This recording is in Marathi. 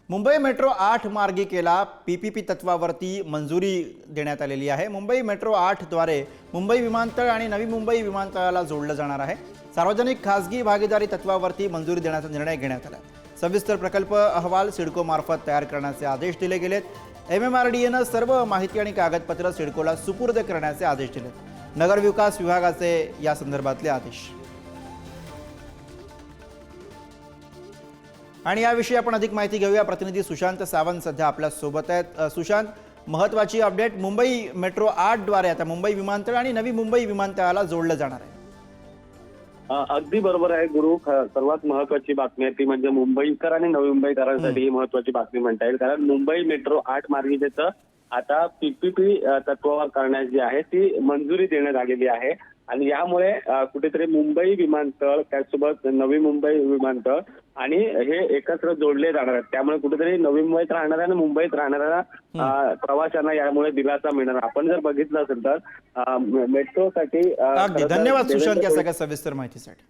मुंबई मेट्रो 8 मार्गिकेला पीपीपी तत्वावरती मंजुरी देण्यात आलेली आहे। मुंबई मेट्रो 8 द्वारे मुंबई विमानतळ आणि नवी मुंबई विमानतळाला जोडलं जाणार आहे। सार्वजनिक खासगी भागीदारी तत्वावरती मंजुरी देण्याचा निर्णय घेण्यात आला। सविस्तर प्रकल्प अहवाल सिडको मार्फत तयार करण्याचे आदेश दिले गेलेत। एमएमआरडीएने सर्व माहिती आणि कागदपत्र सिडकोला सुपूर्द करण्याचे आदेश दिलेत। नगर विकास विभागाचे या संदर्भातले आदेश। आणि याविषयी आपण अधिक माहिती घेऊया। प्रतिनिधी सुशांत सावंत सध्या आपल्या सोबत आहेत। सुशांत, महत्त्वाची अपडेट, मुंबई मेट्रो 8 द्वारे आता मुंबई विमानतळ आणि नवी मुंबई विमानतळाला जोडलं जाणार आहे। अगदी बरोबर आहे गुरु। सर्वात महत्वाची बातमी आहे ती म्हणजे मुंबईकर आणि नवी मुंबईकरांसाठी ही महत्वाची बातमी म्हणता येईल, कारण मुंबई मेट्रो 8 मार्गिकेचं आता पीपीपी तत्वावर करण्यास जी आहे ती मंजुरी देण्यात आलेली आहे। आणि यामुळे कुठेतरी मुंबई विमानतळ त्यासोबत नवी मुंबई विमानतळ आणि हे एकत्र जोडले जाणार आहेत। त्यामुळे कुठेतरी नवी मुंबईत राहणाऱ्या आणि मुंबईत राहणाऱ्या प्रवाशांना यामुळे दिलासा मिळणार। आपण जर बघितलं असेल तर मेट्रोसाठी धन्यवाद सुशांत या सगळ्या सविस्तर माहितीसाठी।